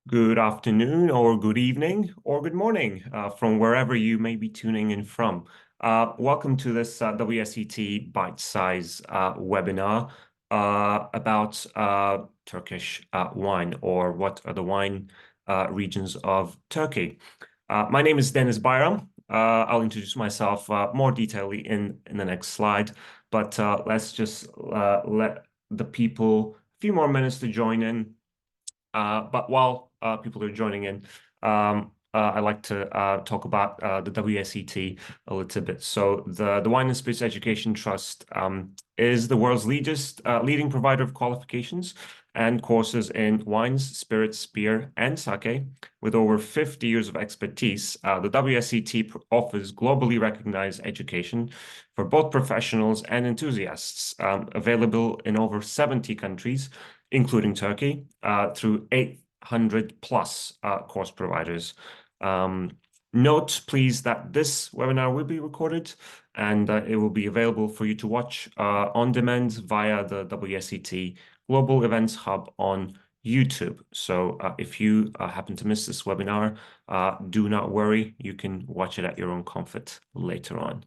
Good afternoon, or good evening, or good morning, from wherever you may be tuning in from. Welcome to this WSET Bitesize webinar about Turkish wine, or what are the wine regions of Turkey. My name is Deniz Bayram. I'll introduce myself more detailedly in the next slide, but let's just let the people a few more minutes to join in. But while people are joining in, I'd like to talk about the WSET a little bit. So the Wine and Spirits Education Trust is the world's leading provider of qualifications and courses in wines, spirits, beer, and sake. With over 50 years of expertise, the WSET offers globally recognized education for both professionals and enthusiasts, available in over 70 countries, including Turkey, through 800 plus course providers. Note, please, that this webinar will be recorded and it will be available for you to watch on demand via the WSET Global Events Hub on YouTube. So if you happen to miss this webinar, do not worry. You can watch it at your own comfort later on.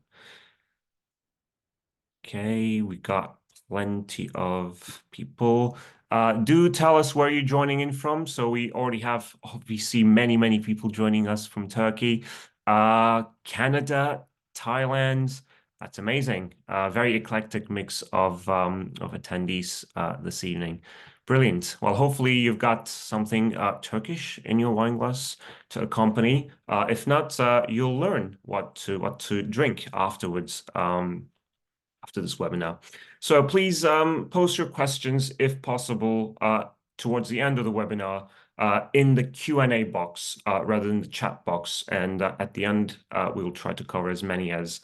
Okay, we got plenty of people. Do tell us where you're joining in from. So we already have, obviously, many people joining us from Turkey, Canada, Thailand. That's amazing. Very eclectic mix of attendees this evening. Brilliant. Well, hopefully you've got something Turkish in your wine glass to accompany. If not, you'll learn what to drink afterwards. After this webinar. So please post your questions, if possible, towards the end of the webinar in the Q&A box rather than the chat box. And at the end, we'll try to cover as many as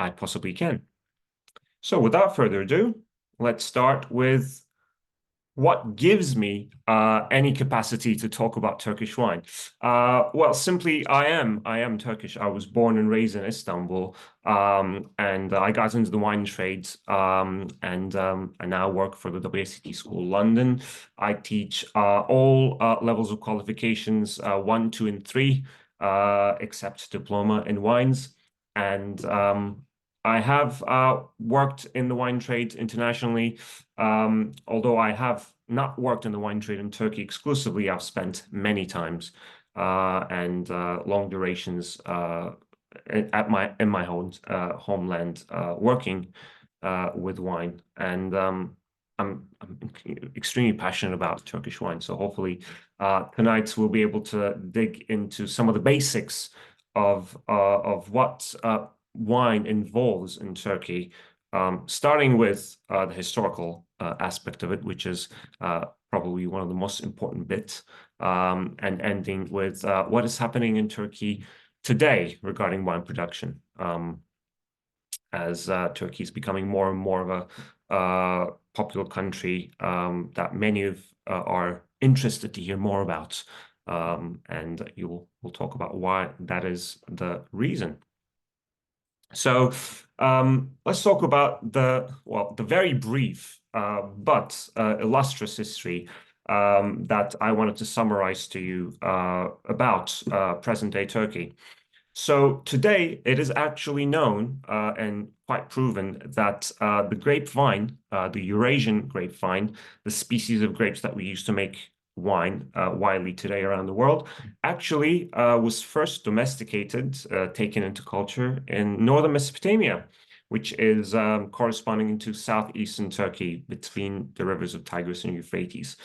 I possibly can. So without further ado, let's start with what gives me any capacity to talk about Turkish wine? Well, simply, I am Turkish. I was born and raised in Istanbul, and I got into the wine trade, and I now work for the WSET School London. I teach all levels of qualifications, 1, 2, and 3, except diploma in wines. And I have worked in the wine trade internationally. Although I have not worked in the wine trade in Turkey exclusively, I've spent many times and long durations in my homeland working with wine. And I'm extremely passionate about Turkish wine. So hopefully tonight we'll be able to dig into some of the basics of what wine involves in Turkey, starting with the historical aspect of it, which is probably one of the most important bits, and ending with what is happening in Turkey today regarding wine production, as Turkey is becoming more and more of a popular country that many of are interested to hear more about, and we'll talk about why that is the reason. So let's talk about the very brief but illustrious history that I wanted to summarize to you about present-day Turkey. So today it is actually known and quite proven that the grapevine, the Eurasian grapevine, the species of grapes that we use to make wine widely today around the world, actually was first domesticated, taken into culture in northern Mesopotamia, which is corresponding to southeastern Turkey between the rivers of Tigris and Euphrates.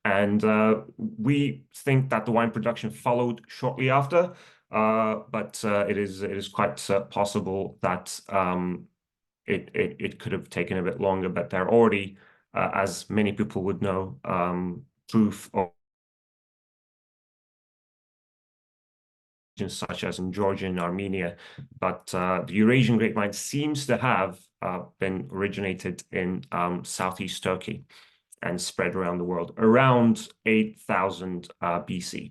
And we think that the wine production followed shortly after, but it is quite possible that it could have taken a bit longer. But there are already, as many people would know, proof of such as in Georgia and Armenia, but the Eurasian grapevine seems to have been originated in southeast Turkey and spread around the world around 8000 BC.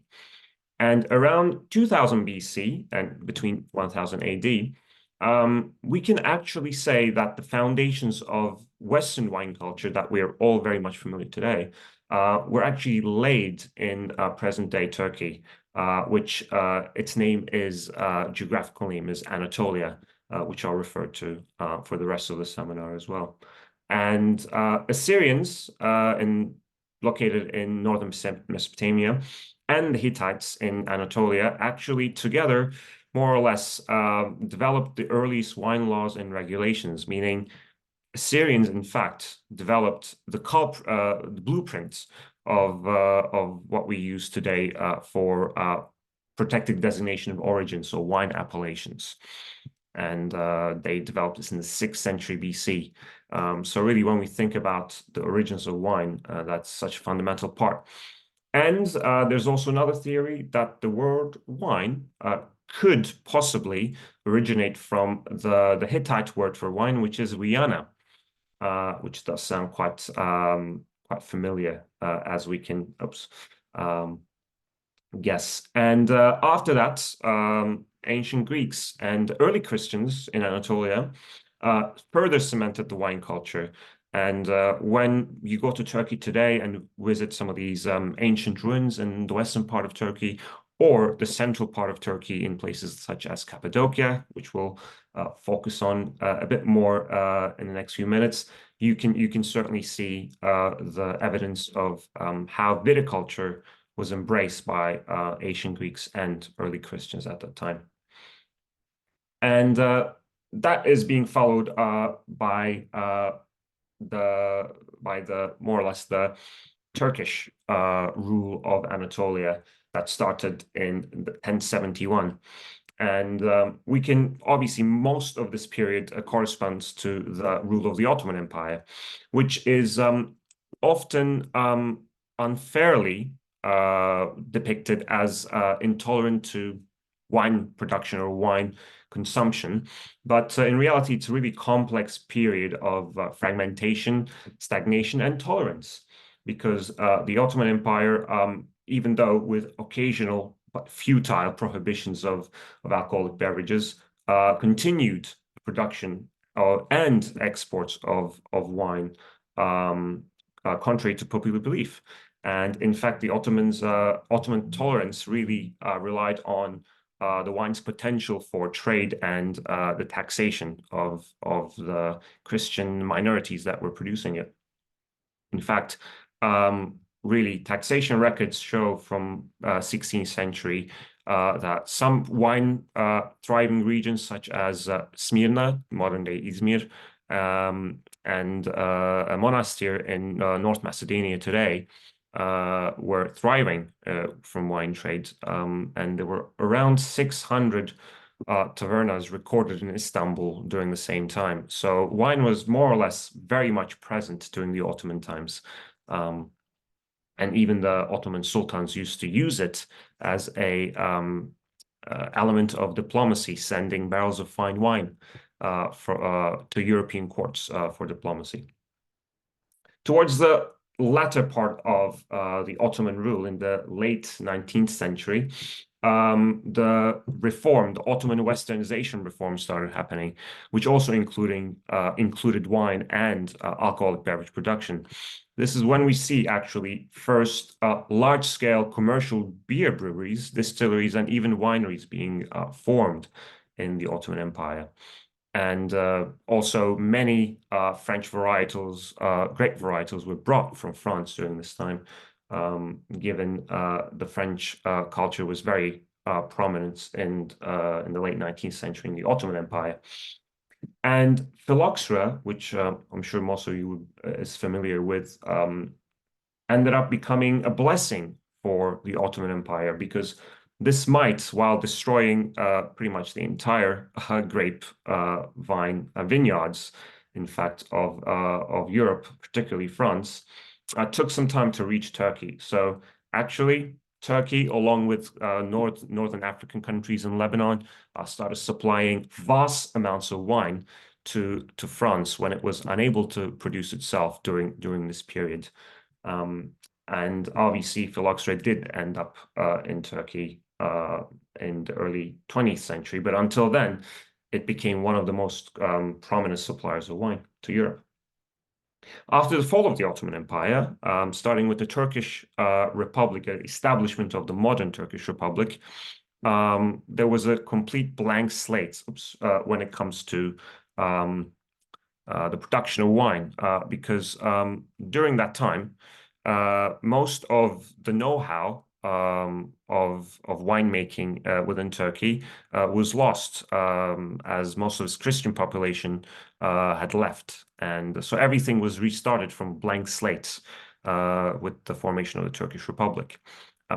And around 2000 BC and between 1000 AD, we can actually say that the foundations of Western wine culture that we are all very much familiar today were actually laid in present-day Turkey, which its name is geographical name is Anatolia, which I'll refer to for the rest of the seminar as well. And Assyrians located in northern Mesopotamia and the Hittites in Anatolia actually together more or less developed the earliest wine laws and regulations, meaning Assyrians, in fact, developed the blueprints of what we use today for protected designation of origin, so wine appellations. And they developed this in the 6th century BC. So really, when we think about the origins of wine, that's such a fundamental part. And there's also another theory that the word wine could possibly originate from the Hittite word for wine, which is wiana, which does sound quite familiar, as we can guess. And after that, ancient Greeks and early Christians in Anatolia further cemented the wine culture. And when you go to Turkey today and visit some of these ancient ruins in the western part of Turkey, or the central part of Turkey in places such as Cappadocia, which we'll focus on a bit more in the next few minutes, you can certainly see the evidence of how viticulture was embraced by ancient Greeks and early Christians at that time. And that is being followed by the more or less the Turkish rule of Anatolia that started in 1071. And we can obviously, most of this period corresponds to the rule of the Ottoman Empire, which is often unfairly depicted as intolerant to wine production or wine consumption. But in reality, it's a really complex period of fragmentation, stagnation, and tolerance, because the Ottoman Empire, even though with occasional but futile prohibitions of alcoholic beverages, continued production and exports of wine, contrary to popular belief. And in fact, the Ottoman tolerance really relied on the wine's potential for trade and the taxation of the Christian minorities that were producing it. In fact, really, taxation records show from 16th century that some wine thriving regions such as Smyrna, modern-day Izmir, and a monastir in North Macedonia today were thriving from wine trade, and there were around 600 tavernas recorded in Istanbul during the same time. So wine was more or less very much present during the Ottoman times. And even the Ottoman sultans used to use it as a element of diplomacy, sending barrels of fine wine to European courts for diplomacy. Towards the latter part of the Ottoman rule in the late 19th century, the Ottoman Westernization reform started happening, which also included wine and alcoholic beverage production. This is when we see actually first large-scale commercial beer breweries, distilleries, and even wineries being formed in the Ottoman Empire. And also many French varietals, grape varietals were brought from France during this time, given the French culture was very prominent in the late 19th century in the Ottoman Empire. And phylloxera, which I'm sure most of you is familiar with, ended up becoming a blessing for the Ottoman Empire, because this might, while destroying pretty much the entire grape vine vineyards, in fact, of Europe, particularly France, took some time to reach Turkey. So actually, Turkey, along with northern African countries and Lebanon, started supplying vast amounts of wine to France when it was unable to produce itself during this period. And obviously, phylloxera did end up in Turkey in the early 20th century, but until then, it became one of the most prominent suppliers of wine to Europe. After the fall of the Ottoman Empire, starting with the Turkish Republic, establishment of the modern Turkish Republic, there was a complete blank slate when it comes to the production of wine, because during that time, most of the know-how of winemaking within Turkey was lost, as most of its Christian population had left, and so everything was restarted from blank slates with the formation of the Turkish Republic.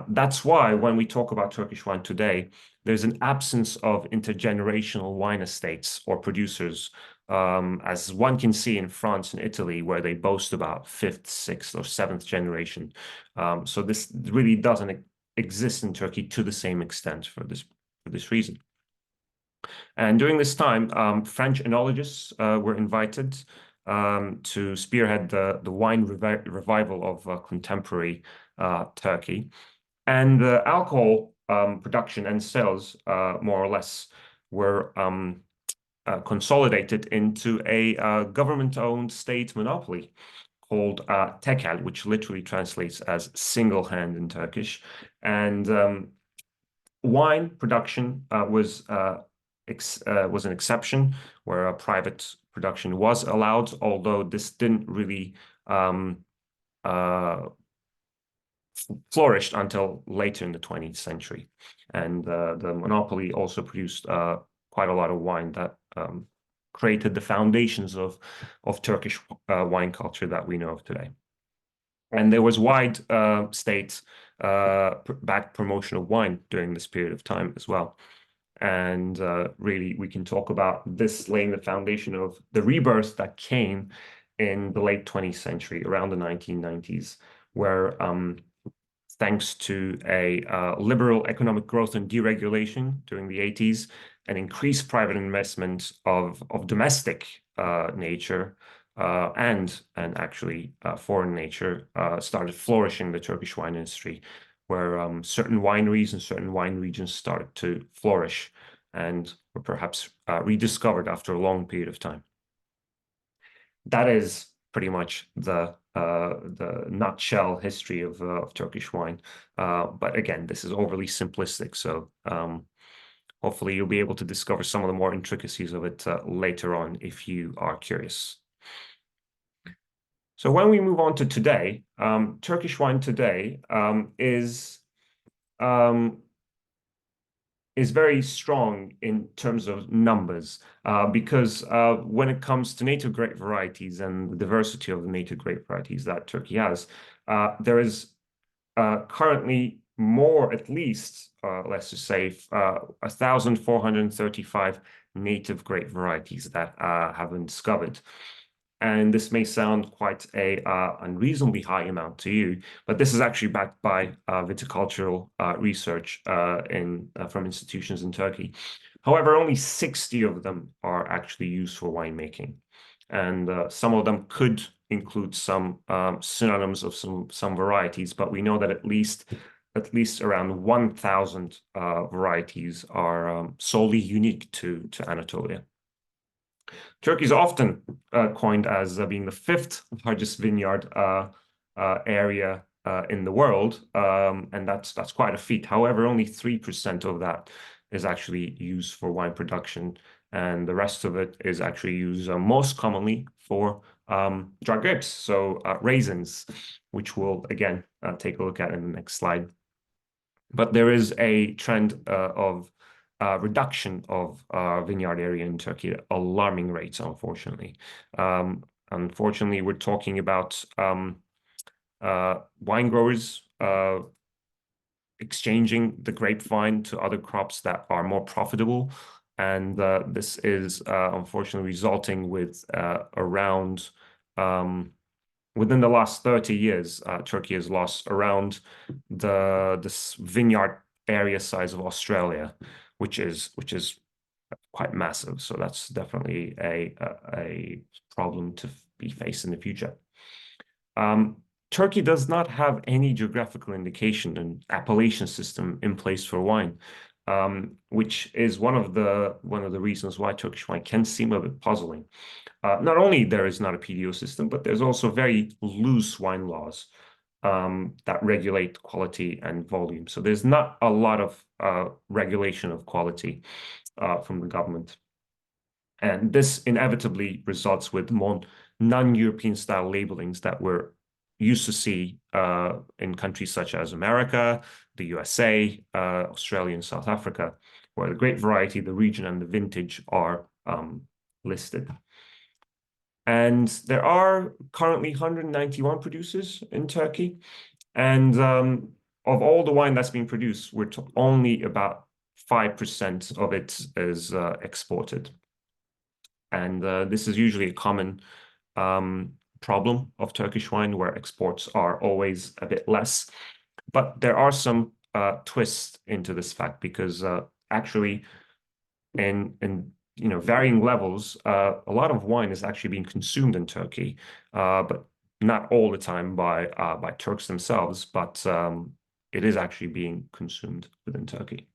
That's why when we talk about Turkish wine today, there's an absence of intergenerational wine estates or producers, as one can see in France and Italy, where they boast about fifth, sixth, or seventh generation. So this really doesn't exist in Turkey to the same extent for this reason. And during this time, French enologists were invited to spearhead the wine revival of contemporary Turkey. And the alcohol production and sales, more or less, were consolidated into a government-owned state monopoly called tekel, which literally translates as single hand in Turkish. And wine production was an exception, where a private production was allowed, although this didn't really flourished until later in the 20th century. And the monopoly also produced quite a lot of wine that created the foundations of Turkish wine culture that we know of today. And there was wide state-backed promotion of wine during this period of time as well. And really, we can talk about this laying the foundation of the rebirth that came in the late 20th century, around the 1990s, where thanks to a liberal economic growth and deregulation during the 80s, and increased private investment of domestic nature and actually foreign nature, started flourishing the Turkish wine industry, where certain wineries and certain wine regions started to flourish and were perhaps rediscovered after a long period of time. That is pretty much the nutshell history of Turkish wine. But again, this is overly simplistic, so hopefully you'll be able to discover some of the more intricacies of it later on if you are curious. So when we move on to today, Turkish wine today is very strong in terms of numbers, because when it comes to native grape varieties and the diversity of the native grape varieties that Turkey has, there is currently more, at least, let's just say, 1,435 native grape varieties that have been discovered. And this may sound quite a unreasonably high amount to you, but this is actually backed by viticultural research from institutions in Turkey. However, only 60 of them are actually used for winemaking, and some of them could include some synonyms of some varieties, but we know that at least around 1,000 varieties are solely unique to Anatolia. Turkey is often coined as being the fifth largest vineyard area in the world, and that's quite a feat. However, only 3% of that is actually used for wine production, and the rest of it is actually used most commonly for dry grapes, so raisins, which we'll again take a look at in the next slide. But there is a trend of reduction of vineyard area in Turkey, alarming rates, unfortunately. Unfortunately, we're talking about wine growers exchanging the grapevine to other crops that are more profitable. And this is unfortunately resulting with around, within the last 30 years, Turkey has lost around this vineyard area size of Australia, which is quite massive. So that's definitely a problem to be faced in the future. Turkey does not have any geographical indication and appellation system in place for wine. which is one of the reasons why Turkish wine can seem a bit puzzling. Not only there is not a PDO system, but there's also very loose wine laws that regulate quality and volume. So there's not a lot of regulation of quality from the government. And this inevitably results with more non-European style labelings that we're used to see in countries such as America, the USA, Australia, and South Africa, where the grape variety, the region, and the vintage are listed. And there are currently 191 producers in Turkey. And of all the wine that's being produced, only about 5% of it is exported. And this is usually a common problem of Turkish wine, where exports are always a bit less. But there are some twists into this fact, because actually in varying levels, a lot of wine is actually being consumed in Turkey, but not all the time by Turks themselves, but it is actually being consumed within Turkey.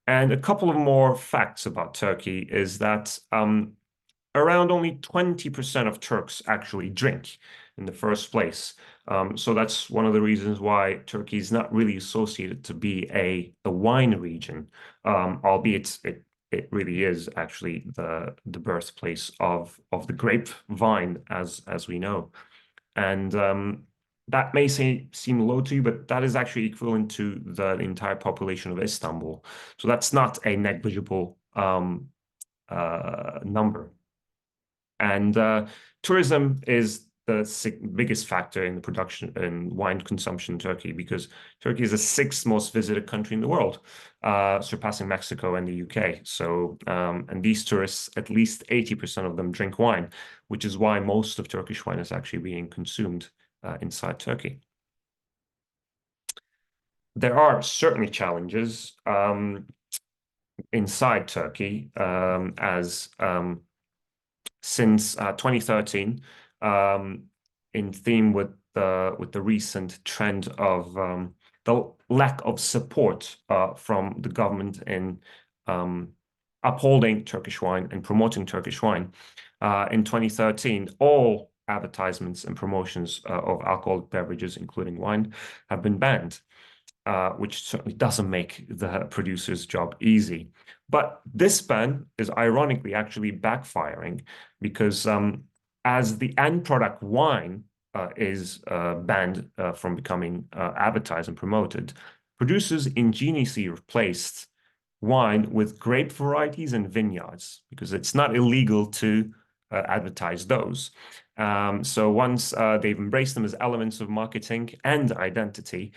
And a couple of more facts about Turkey is that around only 20% of Turks actually drink in the first place. So that's one of the reasons why Turkey is not really associated to be a wine region, albeit it really is actually the birthplace of the grapevine, as we know. And that may seem low to you, but that is actually equivalent to the entire population of Istanbul. So that's not a negligible number. And tourism is the biggest factor in the production and wine consumption in Turkey, because Turkey is the sixth most visited country in the world, surpassing Mexico and the UK. So, and these tourists, at least 80% of them drink wine, which is why most of Turkish wine is actually being consumed inside Turkey. There are certainly challenges inside Turkey, as since 2013, in theme with the recent trend of the lack of support from the government in upholding Turkish wine and promoting Turkish wine. In 2013, all advertisements and promotions of alcoholic beverages, including wine, have been banned, which certainly doesn't make the producer's job easy. But this ban is ironically actually backfiring, because as the end product wine is banned from becoming advertised and promoted, producers ingeniously replaced wine with grape varieties and vineyards, because it's not illegal to advertise those. So once they've embraced them as elements of marketing and identity,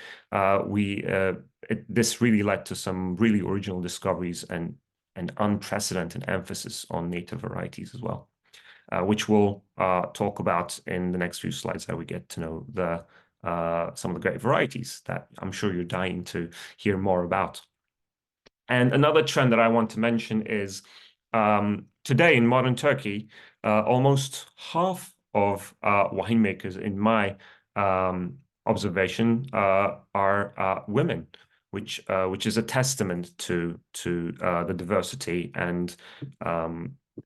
this really led to some really original discoveries and an unprecedented emphasis on native varieties as well, which we'll talk about in the next few slides as we get to know some of the great varieties that I'm sure you're dying to hear more about. And another trend that I want to mention is today in modern Turkey, almost half of winemakers, in my observation, are women, which is a testament to the diversity and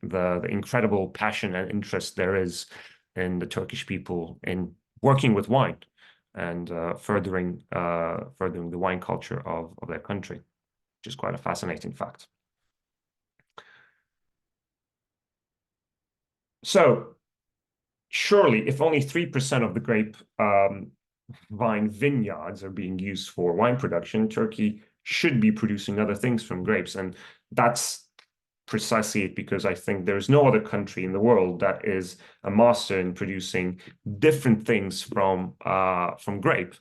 the incredible passion and interest there is in the Turkish people in working with wine and furthering the wine culture of their country, which is quite a fascinating fact. So surely, if only 3% of the grape vine vineyards are being used for wine production, Turkey should be producing other things from grapes. And that's precisely it, because I think there's no other country in the world that is a master in producing different things from grape,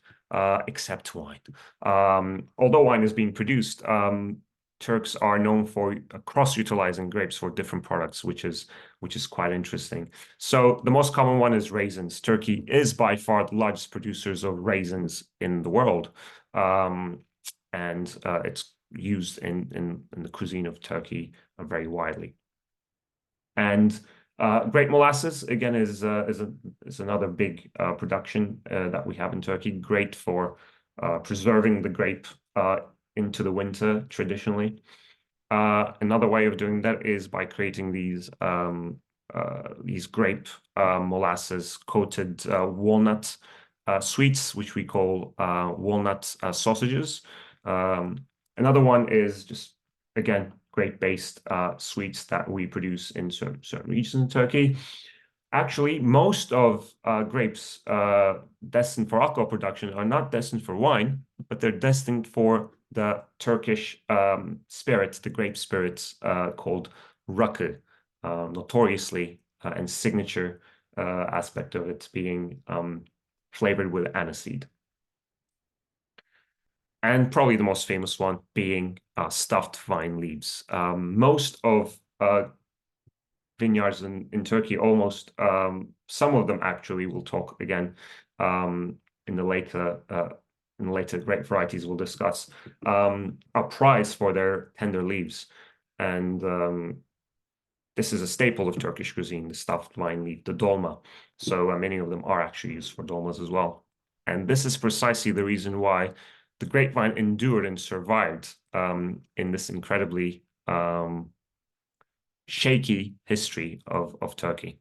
except wine. Although wine is being produced, Turks are known for cross-utilizing grapes for different products, which is quite interesting. So the most common one is raisins. Turkey is by far the largest producers of raisins in the world, and it's used in the cuisine of Turkey very widely. And grape molasses, again, is another big production that we have in Turkey. Great for preserving the grape into the winter traditionally. Another way of doing that is by creating these grape molasses coated walnut sweets, which we call walnut sausages. Another one is just, again, grape-based sweets that we produce in certain regions in Turkey. Actually, most of grapes destined for alcohol production are not destined for wine, but they're destined for the Turkish spirits, the grape spirits called rakı, notoriously and signature aspect of it being flavored with aniseed. And probably the most famous one being stuffed vine leaves. Most of vineyards in Turkey, almost some of them actually, we'll talk again in the later grape varieties we'll discuss, are prized for their tender leaves. And this is a staple of Turkish cuisine, the stuffed vine leaf, the dolma. So many of them are actually used for dolmas as well. And this is precisely the reason why the grapevine endured and survived in this incredibly shaky history of Turkey.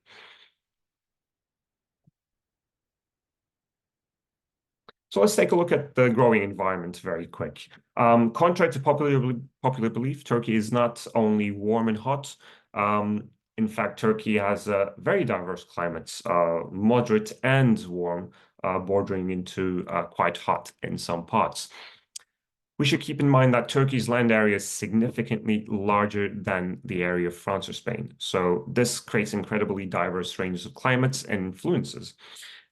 So let's take a look at the growing environment very quick. Contrary to popular belief, Turkey is not only warm and hot. In fact, Turkey has very diverse climates, moderate and warm, bordering into quite hot in some parts. We should keep in mind that Turkey's land area is significantly larger than the area of France or Spain. So this creates incredibly diverse ranges of climates and influences.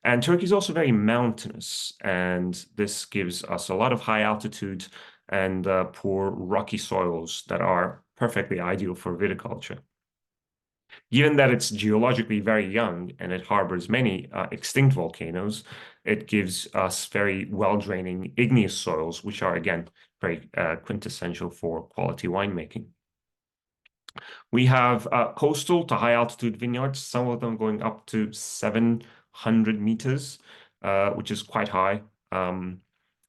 And Turkey is also very mountainous, and this gives us a lot of high altitude and poor rocky soils that are perfectly ideal for viticulture. Given that it's geologically very young and it harbors many extinct volcanoes, it gives us very well-draining igneous soils, which are, again, very quintessential for quality winemaking. We have coastal to high-altitude vineyards, some of them going up to 700 meters, which is quite high,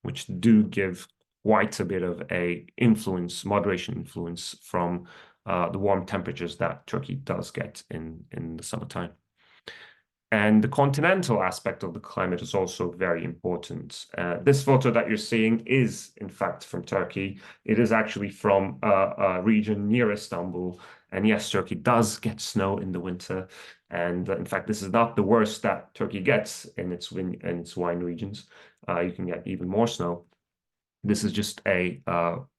which do give quite a bit of a influence, moderation influence from the warm temperatures that Turkey does get in the summertime. And the continental aspect of the climate is also very important. This photo that you're seeing is, in fact, from Turkey. It is actually from a region near Istanbul. And yes, Turkey does get snow in the winter. And in fact, this is not the worst that Turkey gets in its wine regions. You can get even more snow. This is just a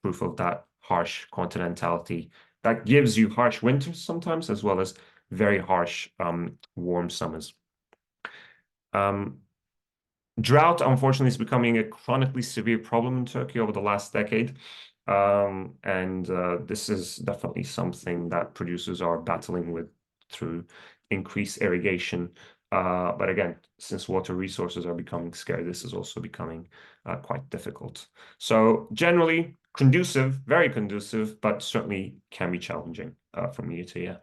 proof of that harsh continentality that gives you harsh winters sometimes, as well as very harsh warm summers. Drought, unfortunately, is becoming a chronically severe problem in Turkey over the last decade. This is definitely something that producers are battling with through increased irrigation. But again, since water resources are becoming scarce, this is also becoming quite difficult. So generally conducive, very conducive, but certainly can be challenging from year to year.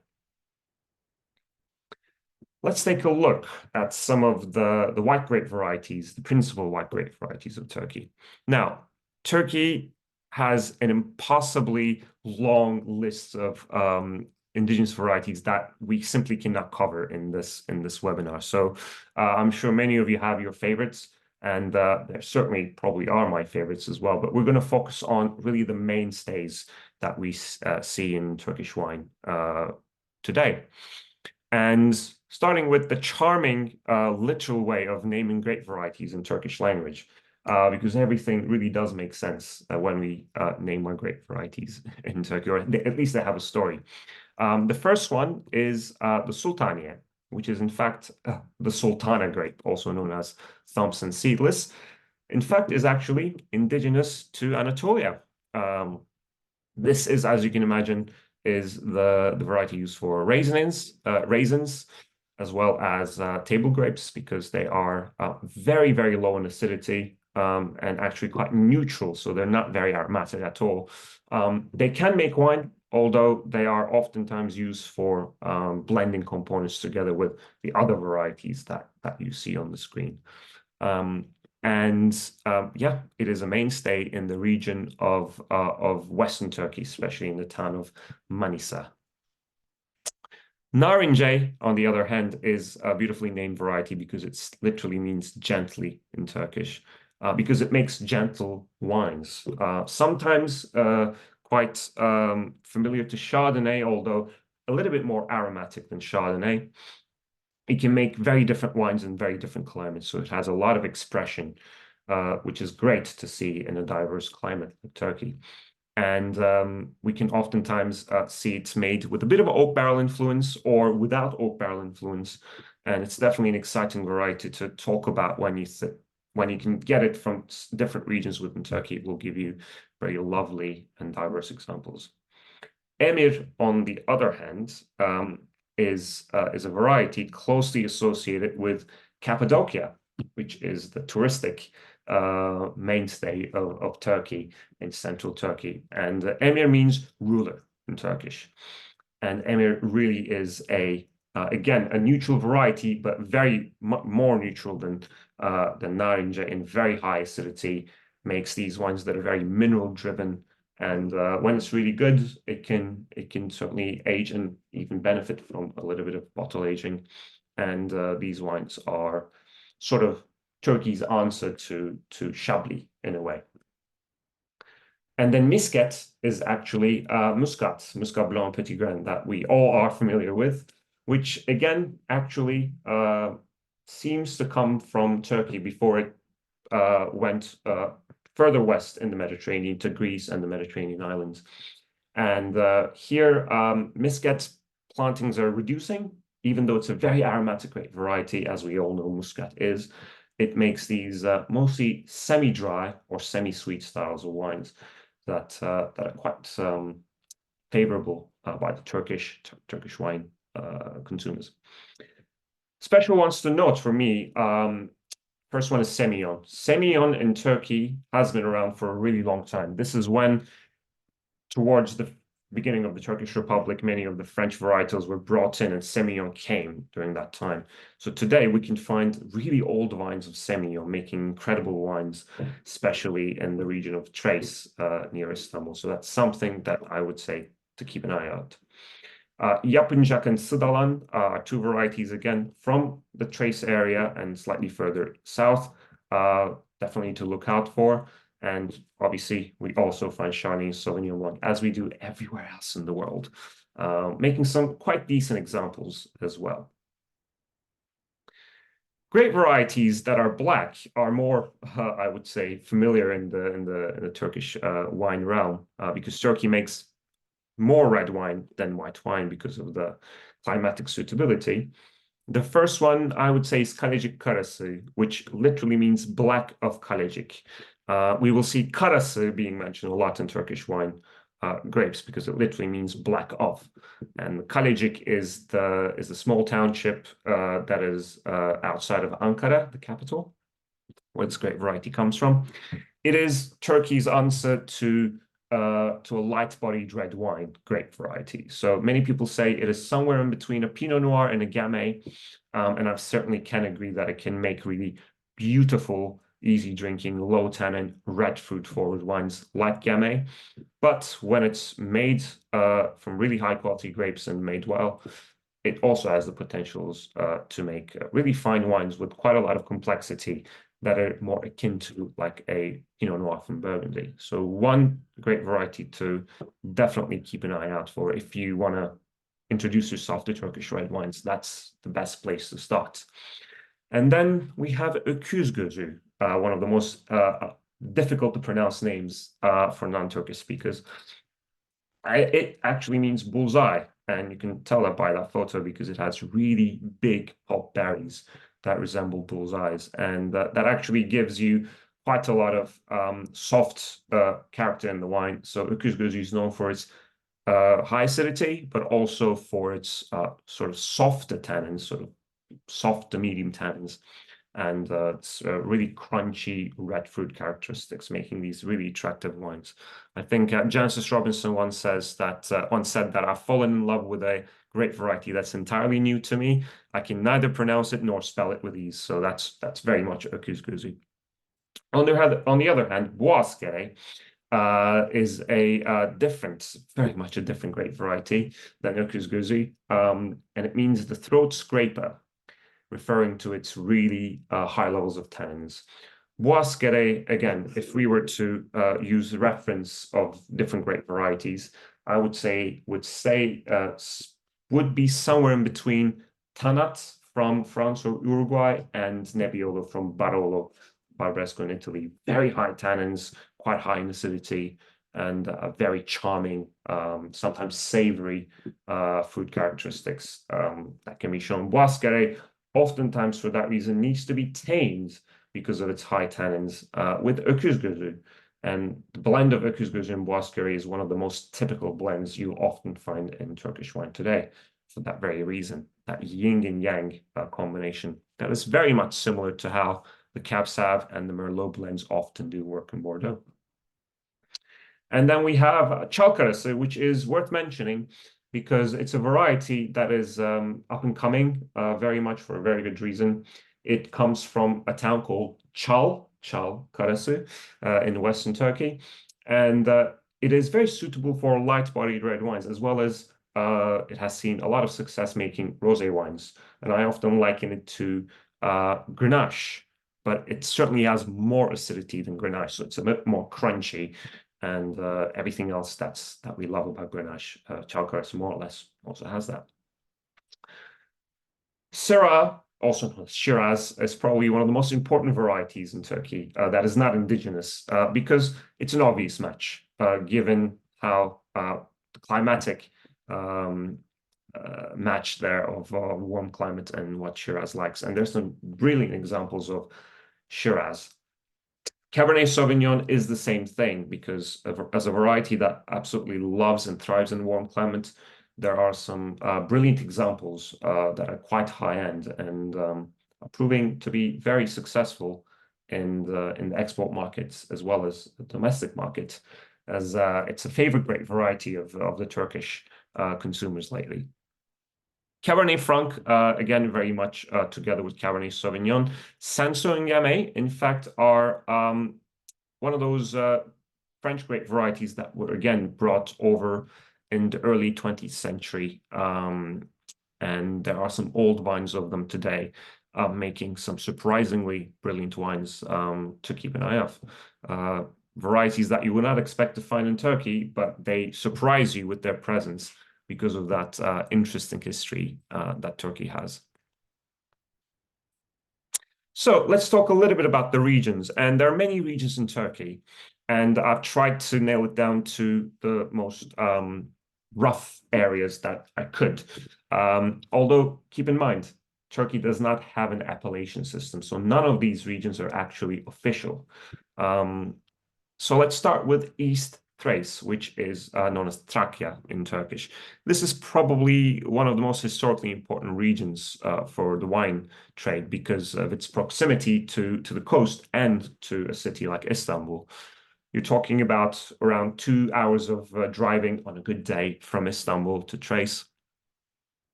Let's take a look at some of the white grape varieties, the principal white grape varieties of Turkey. Now, Turkey has an impossibly long list of indigenous varieties that we simply cannot cover in this webinar. So I'm sure many of you have your favorites, and there certainly probably are my favorites as well. But we're going to focus on really the mainstays that we see in Turkish wine today. And starting with the charming literal way of naming grape varieties in Turkish language, because everything really does make sense when we name our grape varieties in Turkey, or at least they have a story. The first one is the Sultaniye, which is in fact the Sultana grape, also known as Thompson seedless. In fact, is actually indigenous to Anatolia. This is, as you can imagine, is the variety used for raisins, as well as table grapes, because they are very, very low in acidity and actually quite neutral, so they're not very aromatic at all. They can make wine, although they are oftentimes used for blending components together with the other varieties that you see on the screen. And yeah, it is a mainstay in the region of Western Turkey, especially in the town of Manisa. Narince, on the other hand, is a beautifully named variety because it literally means gently in Turkish, because it makes gentle wines. Sometimes quite familiar to Chardonnay, although a little bit more aromatic than Chardonnay. It can make very different wines in very different climates, so it has a lot of expression, which is great to see in a diverse climate like Turkey. And we can oftentimes see it's made with a bit of oak barrel influence or without oak barrel influence. And it's definitely an exciting variety to talk about when you can get it from different regions within Turkey. It will give you very lovely and diverse examples. Emir, on the other hand, is a variety closely associated with Cappadocia, which is the touristic mainstay of Turkey in central Turkey. And Emir means ruler in Turkish. And Emir really is again, a neutral variety, but very more neutral than Narince in very high acidity, makes these wines that are very mineral driven. And when it's really good, it can certainly age and even benefit from a little bit of bottle aging. And these wines are sort of Turkey's answer to Chablis in a way. And then Muscat is actually Muscat Blanc Petit Grain that we all are familiar with, which again actually seems to come from Turkey before it went further west in the Mediterranean to Greece and the Mediterranean islands. And here, Muscat plantings are reducing, even though it's a very aromatic grape variety, as we all know Muscat is. It makes these mostly semi-dry or semi-sweet styles of wines that are quite favorable by the Turkish wine consumers. Special ones to note for me. First one is Semillon. Semillon in Turkey has been around for a really long time. This is when, towards the beginning of the Turkish Republic, many of the French varietals were brought in and Semillon came during that time. So today we can find really old vines of Semillon making incredible wines, especially in the region of Thrace near Istanbul. So that's something that I would say to keep an eye out. Yapıncak and Sıdalan are two varieties again from the Thrace area and slightly further south. Definitely to look out for. And obviously, we also find Chardonnay Sauvignon Blanc, as we do everywhere else in the world, making some quite decent examples as well. Grape varieties that are black are more, I would say, familiar in the Turkish wine realm, because Turkey makes more red wine than white wine because of the climatic suitability. The first one I would say is Kalecik Karası, which literally means black of Kalecik. We will see Karası being mentioned a lot in Turkish wine grapes because it literally means black of. And Kalecik is the small township that is outside of Ankara, the capital, where this grape variety comes from. It is Turkey's answer to a light-bodied red wine grape variety. So many people say it is somewhere in between a Pinot Noir and a Gamay, and I certainly can agree that it can make really beautiful, easy-drinking, low-tannin, red fruit-forward wines like Gamay. But when it's made from really high-quality grapes and made well, it also has the potentials to make really fine wines with quite a lot of complexity that are more akin to like a Pinot Noir from Burgundy. So one great variety to definitely keep an eye out for if you want to introduce yourself to Turkish red wines. That's the best place to start. And then we have Öküzgözü, one of the most difficult to pronounce names for non-Turkish speakers. It actually means bullseye, and you can tell that by that photo because it has really big pulp berries that resemble bullseyes, and that actually gives you quite a lot of soft character in the wine. So Öküzgözü is known for its high acidity, but also for its sort of softer tannins, sort of soft to medium tannins. And it's really crunchy red fruit characteristics, making these really attractive wines. I think Genesis Robinson once said that I've fallen in love with a grape variety that's entirely new to me. I can neither pronounce it nor spell it with ease. So that's very much Öküzgözü. On the other hand, Boğazkere is a very much a different grape variety than Öküzgözü, and it means the throat scraper, referring to its really high levels of tannins. Boğazkere, again, if we were to use the reference of different grape varieties, I would be somewhere in between Tanat from France or Uruguay and Nebbiolo from Barolo, Barbaresco in Italy. Very high tannins, quite high in acidity, and very charming, sometimes savory food characteristics that can be shown. Boğazkere, oftentimes for that reason, needs to be tamed because of its high tannins with öküzgözü. And the blend of öküzgözü and Boğazkere is one of the most typical blends you often find in Turkish wine today for that very reason, that yin and yang combination that is very much similar to how the Cab Sauv and the Merlot blends often do work in Bordeaux. And then we have Çalkarası, which is worth mentioning because it's a variety that is up and coming very much for a very good reason. It comes from a town called Çalkarası in Western Turkey. And it is very suitable for light-bodied red wines, as well as it has seen a lot of success making rosé wines. And I often liken it to Grenache, but it certainly has more acidity than Grenache, so it's a bit more crunchy. And everything else that we love about Grenache, Çalkarası more or less also has that. Syrah, also known as Shiraz, is probably one of the most important varieties in Turkey that is not indigenous because it's an obvious match given how the climatic match there of warm climate and what Shiraz likes. And there's some brilliant examples of Shiraz. Cabernet Sauvignon is the same thing because as a variety that absolutely loves and thrives in warm climate, there are some brilliant examples that are quite high-end and are proving to be very successful in the export markets as well as the domestic market, as it's a favorite grape variety of the Turkish consumers lately. Cabernet Franc, again, very much together with Cabernet Sauvignon. Cinsault and Gamay, in fact, are one of those French grape varieties that were, again, brought over in the early 20th century. And there are some old vines of them today, making some surprisingly brilliant wines to keep an eye of. Varieties that you would not expect to find in Turkey, but they surprise you with their presence because of that interesting history that Turkey has. So let's talk a little bit about the regions. And there are many regions in Turkey, and I've tried to nail it down to the most rough areas that I could. Although, keep in mind, Turkey does not have an appellation system, so none of these regions are actually official. So let's start with East Thrace, which is known as Trakya in Turkish. This is probably one of the most historically important regions for the wine trade because of its proximity to the coast and to a city like Istanbul. You're talking about around 2 hours of driving on a good day from Istanbul to Thrace,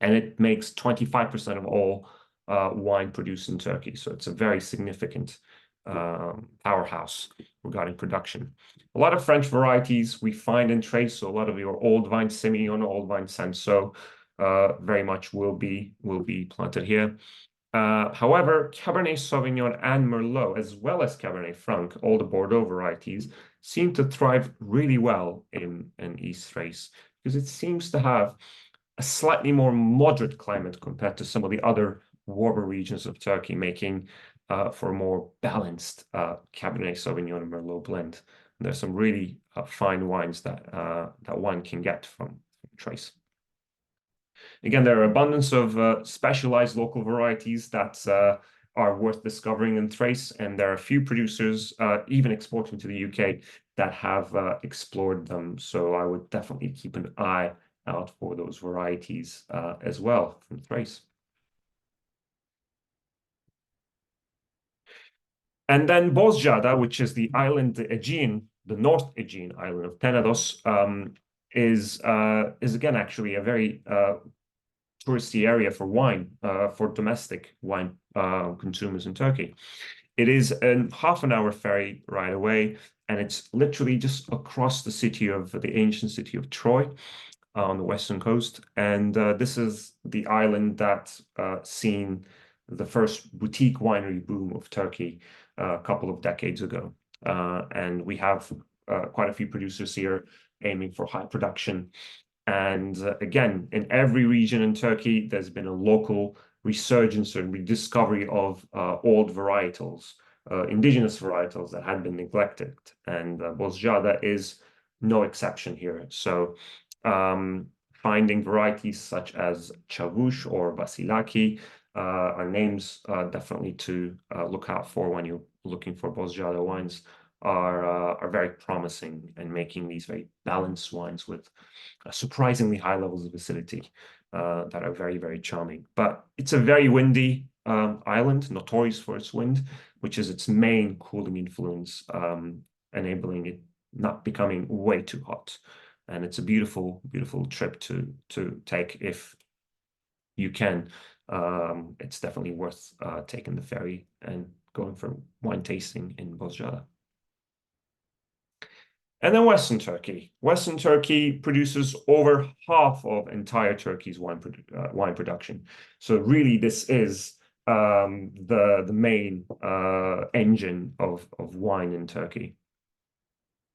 and it makes 25% of all wine produced in Turkey. So it's a very significant powerhouse regarding production. A lot of French varieties we find in Thrace, so a lot of your old vine Semillon, old vine Cinsault, very much will be planted here. However, Cabernet Sauvignon and Merlot, as well as Cabernet Franc, all the Bordeaux varieties, seem to thrive really well in East Thrace because it seems to have a slightly more moderate climate compared to some of the other warmer regions of Turkey, making for a more balanced Cabernet Sauvignon and Merlot blend. And there's some really fine wines that one can get from Thrace. Again, there are abundance of specialized local varieties that are worth discovering in Thrace, and there are a few producers, even exporting to the UK, that have explored them. So I would definitely keep an eye out for those varieties as well from Thrace. And then Bozcaada, which is the island, the Aegean, the North Aegean island of Tenedos, is again actually a very touristy area for wine, for domestic wine consumers in Turkey. It is a half an hour ferry ride away, and it's literally just across the ancient city of Troy on the western coast. And this is the island that seen the first boutique winery boom of Turkey a couple of decades ago. And we have quite a few producers here aiming for high production. And again, in every region in Turkey, there's been a local resurgence and rediscovery of old varietals, indigenous varietals that had been neglected. And Bozcaada is no exception here. So finding varieties such as Çavuş or Vasilaki are names definitely to look out for when you're looking for Bozcaada wines are very promising and making these very balanced wines with surprisingly high levels of acidity that are very, very charming. But it's a very windy island, notorious for its wind, which is its main cooling influence, enabling it not becoming way too hot. And it's a beautiful, beautiful trip to take if you can. It's definitely worth taking the ferry and going for wine tasting in Bozcaada. And then Western Turkey. Western Turkey produces over half of entire Turkey's wine production. So really, this is the main engine of wine in Turkey.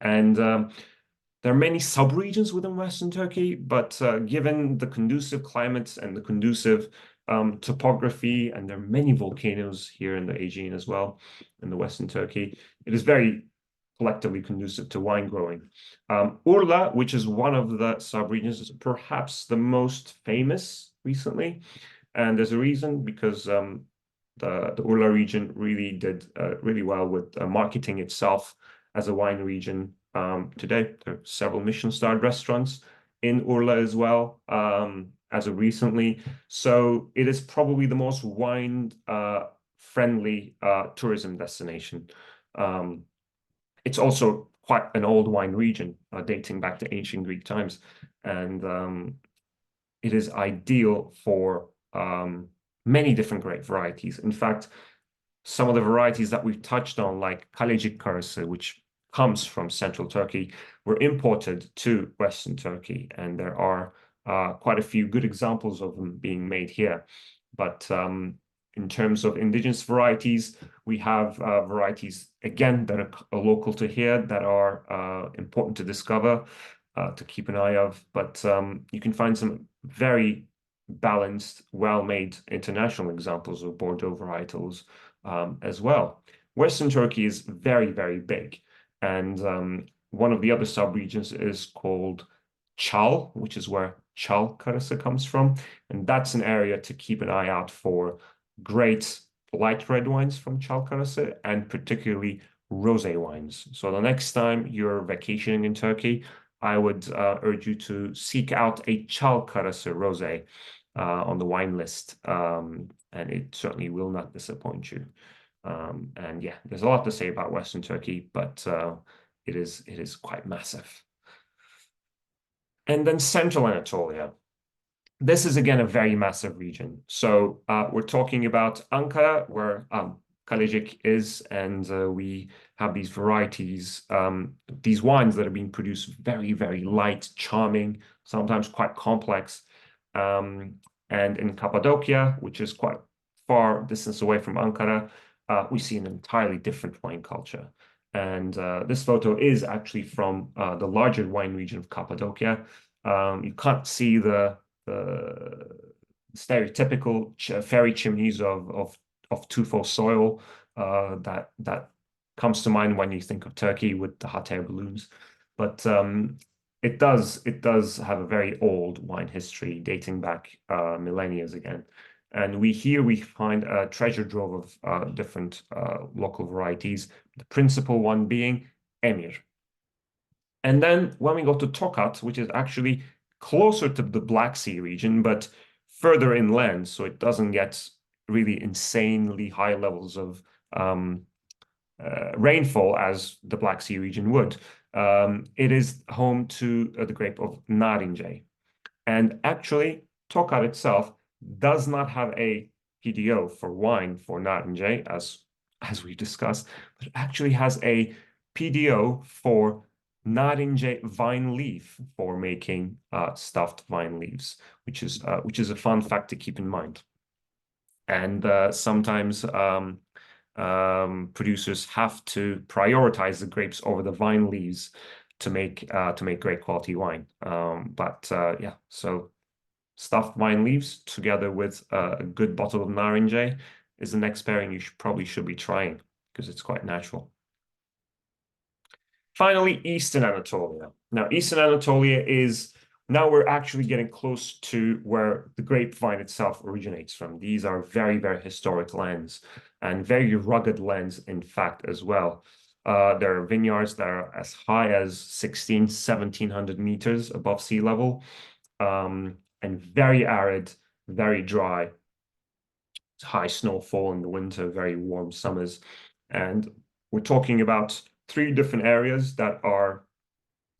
And there are many sub-regions within Western Turkey, but given the conducive climates and the conducive topography, and there are many volcanoes here in the Aegean as well, in the Western Turkey, it is very collectively conducive to wine growing. Urla, which is one of the sub-regions, is perhaps the most famous recently. And there's a reason, because the Urla region really did really well with marketing itself as a wine region. Today, there are several Michelin-starred restaurants in Urla as well, as of recently. So it is probably the most wine-friendly tourism destination. It's also quite an old wine region, dating back to ancient Greek times. And it is ideal for many different grape varieties. In fact, some of the varieties that we've touched on, like Kalecik karası, which comes from central Turkey, were imported to Western Turkey. And there are quite a few good examples of them being made here. But in terms of indigenous varieties, we have varieties, again, that are local to here, that are important to discover, to keep an eye of. But you can find some very balanced, well-made international examples of Bordeaux varietals as well. Western Turkey is very, very big. And one of the other sub-regions is called Çal, which is where Çal karası comes from. And that's an area to keep an eye out for great light red wines from Çal karası, and particularly rosé wines. So the next time you're vacationing in Turkey, I would urge you to seek out a Çal karası rosé on the wine list, and it certainly will not disappoint you. And yeah, there's a lot to say about Western Turkey, but it is quite massive. And then Central Anatolia. This is, again, a very massive region. So we're talking about Ankara, where Kalecik is, and we have these varieties, these wines that are being produced very, very light, charming, sometimes quite complex. And in Cappadocia, which is quite far distance away from Ankara, we see an entirely different wine culture. And this photo is actually from the larger wine region of Cappadocia. You can't see the stereotypical fairy chimneys of tufo soil that comes to mind when you think of Turkey with the hot air balloons. But it does have a very old wine history dating back millennia again. And we find a treasure trove of different local varieties, the principal one being Emir. And then when we go to Tokat, which is actually closer to the Black Sea region, but further inland, so it doesn't get really insanely high levels of rainfall as the Black Sea region would. It is home to the grape of Narince. And actually, Tokat itself does not have a PDO for wine for Narince, as as we discussed, but it actually has a PDO for narinje vine leaf for making stuffed vine leaves, which is a fun fact to keep in mind. And sometimes producers have to prioritize the grapes over the vine leaves to make great quality wine. Yeah, so stuffed vine leaves together with a good bottle of narinje is the next pairing you probably should be trying because it's quite natural. Finally, Eastern Anatolia. Now, Eastern Anatolia is now we're actually getting close to where the grapevine itself originates from. These are very, very historic lands and very rugged lands, in fact, as well. There are vineyards that are as high as 1700 meters above sea level, and very arid, very dry, high snowfall in the winter, very warm summers. And we're talking about three different areas that are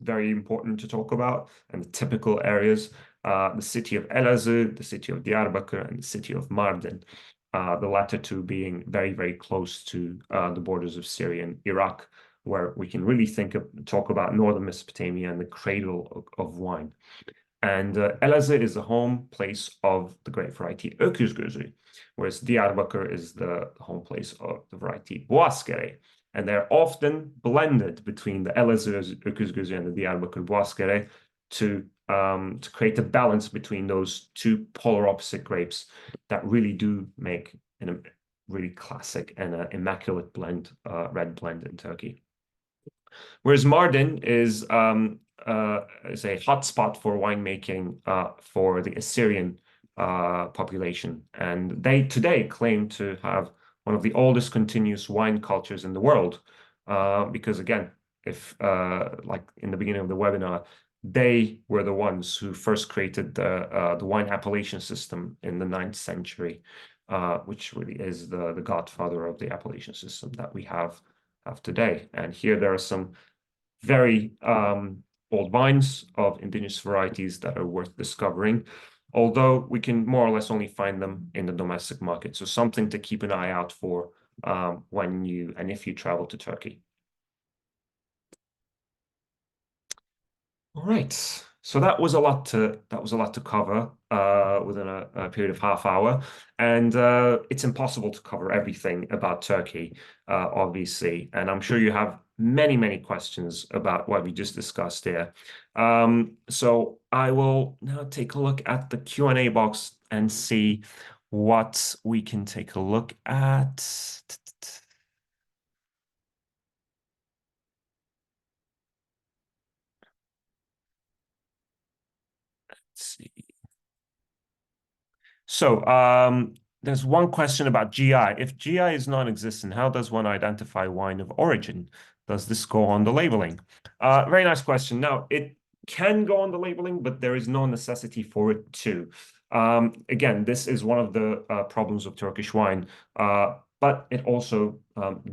very important to talk about, and the typical areas, the city of Elazığ, the city of Diyarbakır, and the city of Mardin, the latter two being very, very close to the borders of Syria and Iraq, where we can really talk about northern Mesopotamia and the cradle of wine. And Elazığ is the home place of the grape variety Öküzgözü, whereas Diyarbakır is the home place of the variety Boğazkere. And they're often blended between the Elazığ Öküzgözü and the Diyarbakır Boğazkere to create a balance between those two polar opposite grapes that really do make a really classic and immaculate blend, red blend in Turkey. Whereas Mardin is a hotspot for winemaking for the Assyrian population, and they today claim to have one of the oldest continuous wine cultures in the world. Because again, if like in the beginning of the webinar, they were the ones who first created the wine appellation system in the 9th century, which really is the godfather of the appellation system that we have today. And here there are some very old vines of indigenous varieties that are worth discovering, although we can more or less only find them in the domestic market. So something to keep an eye out for when you and if you travel to Turkey. All right. So that was a lot to cover within a period of half hour, and it's impossible to cover everything about Turkey, obviously. And I'm sure you have many questions about what we just discussed here. So I will now take a look at the Q&A box and see what we can take a look at. Let's see. So there's one question about GI. If GI is non-existent, how does one identify wine of origin? Does this go on the labeling? Very nice question. Now, it can go on the labeling, but there is no necessity for it to. Again, this is one of the problems of Turkish wine, but it also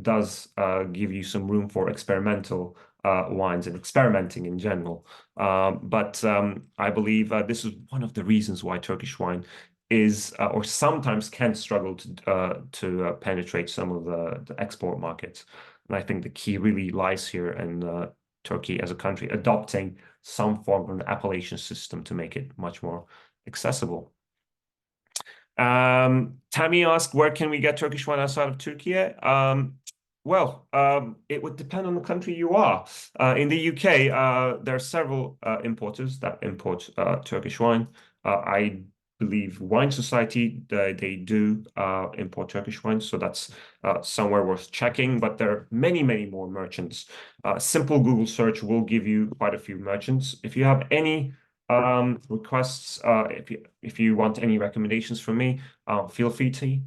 does give you some room for experimental wines and experimenting in general. I believe this is one of the reasons why Turkish wine is or sometimes can struggle to penetrate some of the export markets. And I think the key really lies here in Turkey as a country adopting some form of an appellation system to make it much more accessible. Tammy asked, where can we get Turkish wine outside of Turkey? Well, it would depend on the country you are. In the UK, there are several importers that import Turkish wine. I believe Wine Society, they do import Turkish wine, so that's somewhere worth checking. But there are many more merchants. Simple Google search will give you quite a few merchants. If you have any requests, if you want any recommendations from me, feel free to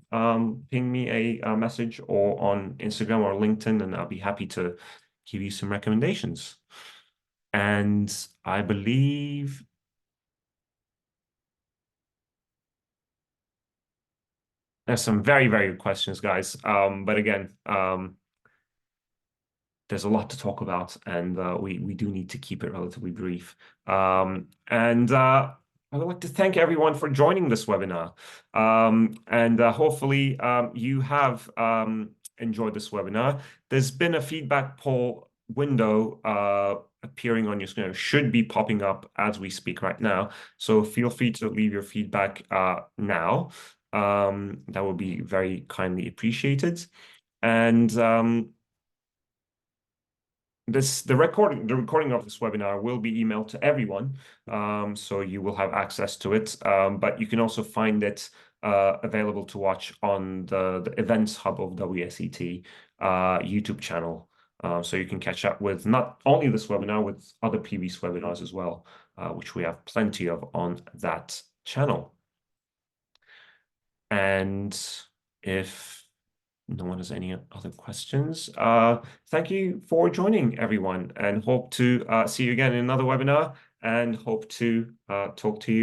ping me a message or on Instagram or LinkedIn, and I'll be happy to give you some recommendations. And I believe there's some very good questions, guys. But again, there's a lot to talk about, and we do need to keep it relatively brief. I would like to thank everyone for joining this webinar. Hopefully you have enjoyed this webinar. There's been a feedback poll window appearing on your screen, should be popping up as we speak right now. So feel free to leave your feedback now. That would be very kindly appreciated. And the recording of this webinar will be emailed to everyone, so you will have access to it. But you can also find it available to watch on the Events Hub of WSET YouTube channel. So you can catch up with not only this webinar, with other previous webinars as well, which we have plenty of on that channel. And if no one has any other questions, thank you for joining, everyone, and hope to see you again in another webinar, and hope to talk to you